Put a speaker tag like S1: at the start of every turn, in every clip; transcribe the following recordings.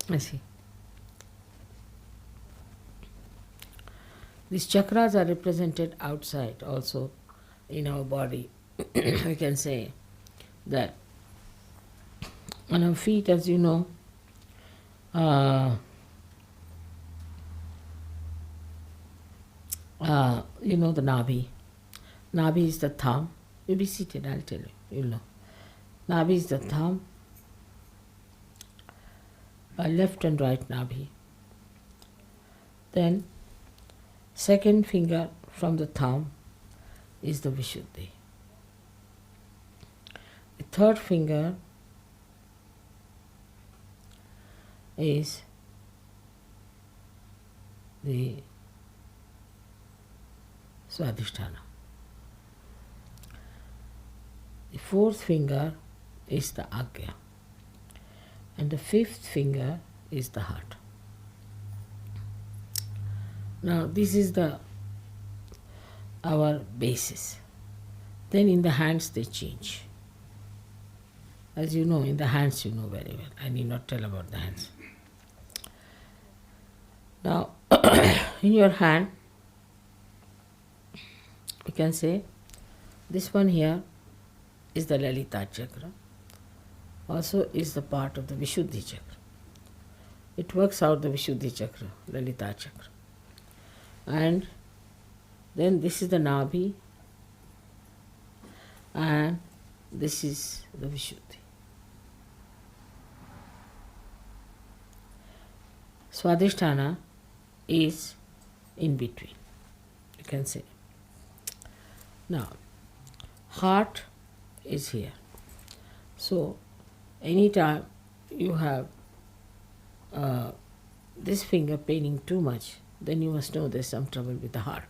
S1: I see. These chakras are represented outside also in our body. We can say that on our feet, as you know, the Nabi. Nabi is the thumb. You'll be seated, I'll tell you. You'll know. Nabi is the thumb. Left and right Nabi. Then, second finger from the thumb is the Vishuddhi. The third finger is the Swadhisthana. The fourth finger is the Agya. And the fifth finger is the heart. Now this is our basis. Then in the hands they change. As you know, in the hands you know very well. I need not tell about the hands. Now in your hand, you can say this one here is the Lalita chakra. Also is the part of the Vishuddhi chakra. It works out the Vishuddhi chakra, Lalita chakra. And then this is the Nabhi, and this is the Vishuddhi. Swadhisthana is in between, you can say. Now, heart is here. So, anytime you have this finger paining too much, then you must know there's some trouble with the heart.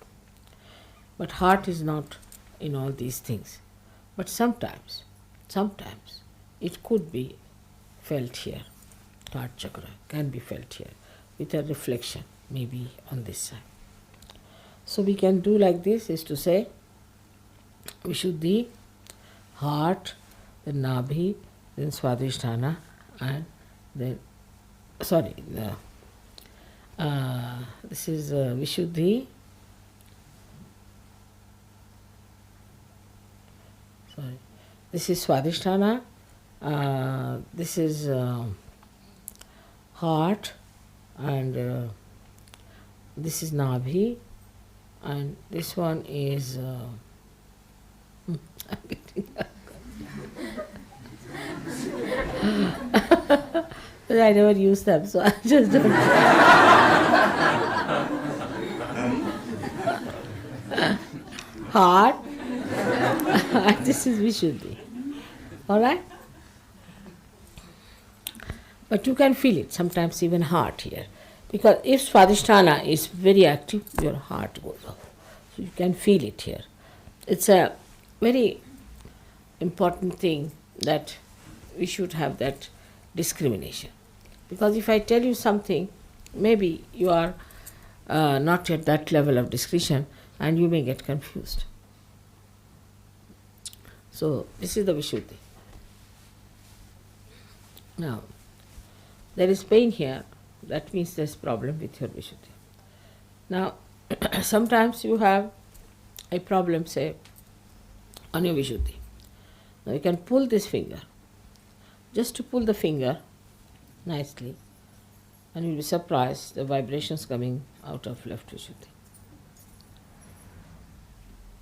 S1: But heart is not in all these things. But sometimes it could be felt here. Heart chakra can be felt here with a reflection, maybe on this side. So we can do like this, is to say Vishuddhi, heart, then Nabhi, then Swadhisthana, and then, this is Vishuddhi, this is Swadhisthana, this is heart, and this is Nabhi, and this one is I never use them, so I just don't. Heart, and this is Vishuddhi. Alright? But you can feel it, sometimes even heart here. Because if Swadhisthana is very active, your heart goes off. So you can feel it here. It's a very important thing that we should have that discrimination. Because if I tell you something, maybe you are not at that level of discretion and you may get confused. So this is the Vishuddhi. Now, there is pain here, that means there is problem with your Vishuddhi. Now, sometimes you have a problem, say, on your Vishuddhi. Now you can pull this finger, just to pull the finger nicely, and you will be surprised the vibrations coming out of left Vishuddhi.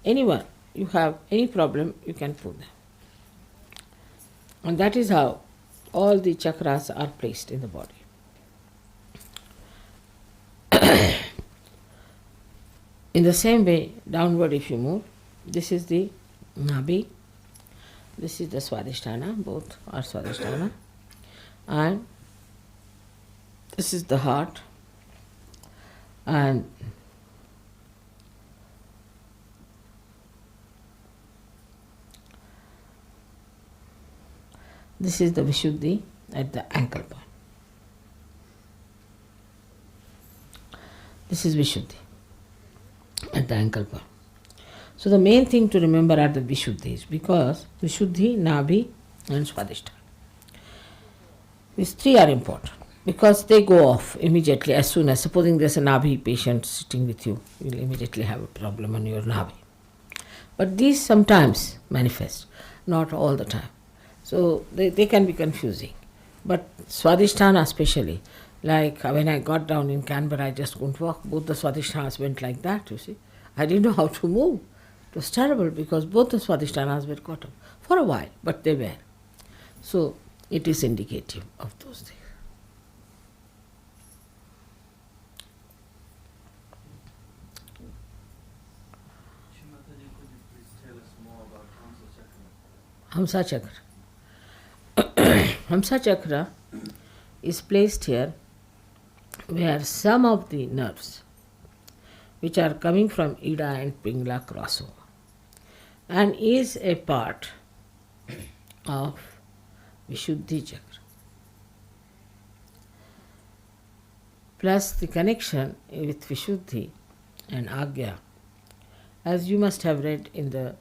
S1: Anyone, you have any problem, you can pull them. And that is how all the chakras are placed in the body. In the same way, downward if you move, this is the Nabhi, this is the Swadhisthana, both are Swadhisthana, and this is the heart, and this is the Vishuddhi at the ankle point. This is Vishuddhi at the ankle point. So the main thing to remember are the Vishuddhis, because Vishuddhi, Nabhi and Swadhisthana. These three are important. because they go off immediately as soon as, supposing there's a Nabi patient sitting with you, you'll immediately have a problem on your Nabi. But these sometimes manifest, not all the time. So they can be confusing. But Swadhisthana especially, like when I got down in Canberra, I just couldn't walk. Both the Swadhisthhanas went like that, you see. I didn't know how to move. It was terrible because both the Swadhisthhanas were caught up for a while, but they were. So it is indicative of those things.
S2: Shri Mataji, could you please tell us more about
S1: Hamsa chakra. Hamsa chakra is placed here where some of the nerves which are coming from Ida and Pingala cross over and is a part of Vishuddhi chakra. Plus the connection with Vishuddhi and Agya, as you must have read in the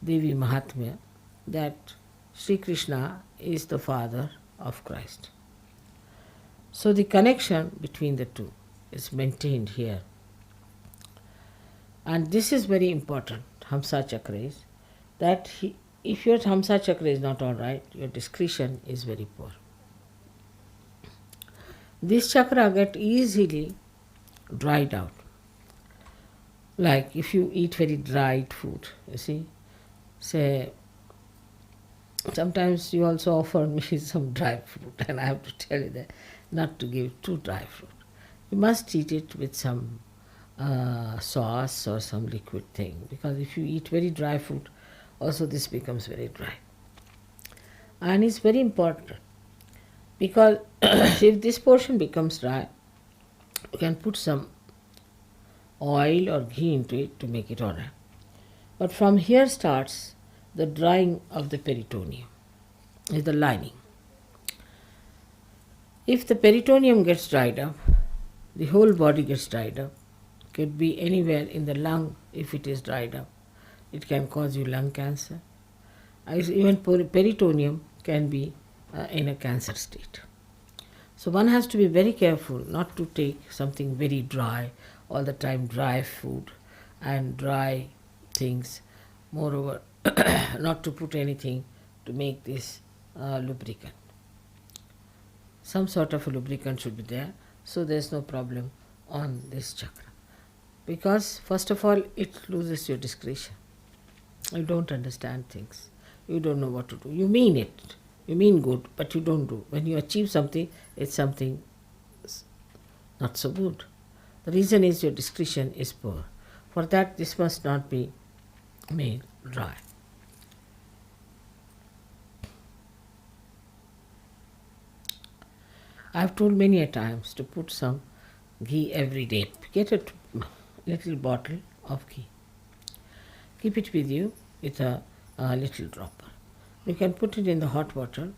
S1: Devi Mahatmya, that Sri Krishna is the father of Christ. So the connection between the two is maintained here. And this is very important, Hamsa chakra is, that if your Hamsa chakra is not all right, your discretion is very poor. This chakra get easily dried out. Like if you eat very dried food, you see, say, sometimes you also offer me some dry fruit, and I have to tell you that not to give too dry fruit. You must eat it with some sauce or some liquid thing, because if you eat very dry fruit, also this becomes very dry. And it's very important, because if this portion becomes dry, you can put some oil or ghee into it to make it alright. But from here starts the drying of the peritoneum, is the lining. If the peritoneum gets dried up, the whole body gets dried up. Could be anywhere in the lung if it is dried up. It can cause you lung cancer. Even peritoneum can be in a cancer state. So one has to be very careful not to take something very dry, all the time dry food and dry things. Moreover, not to put anything to make this lubricant. Some sort of a lubricant should be there, so there is no problem on this chakra. Because first of all, it loses your discretion. You don't understand things. You don't know what to do. You mean it. You mean good, but you don't do. When you achieve something, it's something not so good. The reason is your discretion is poor. For that, this must not be made dry. I have told many a times to put some ghee every day. Get a little bottle of ghee. Keep it with you with a little dropper. You can put it in the hot water,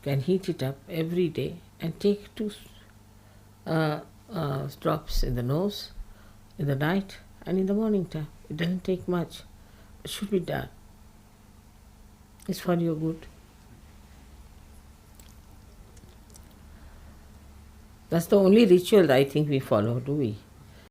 S1: can heat it up every day and take 2 drops in the nose in the night and in the morning time. It doesn't take much. It should be done. It's for your good. That's the only ritual I think we follow, do we?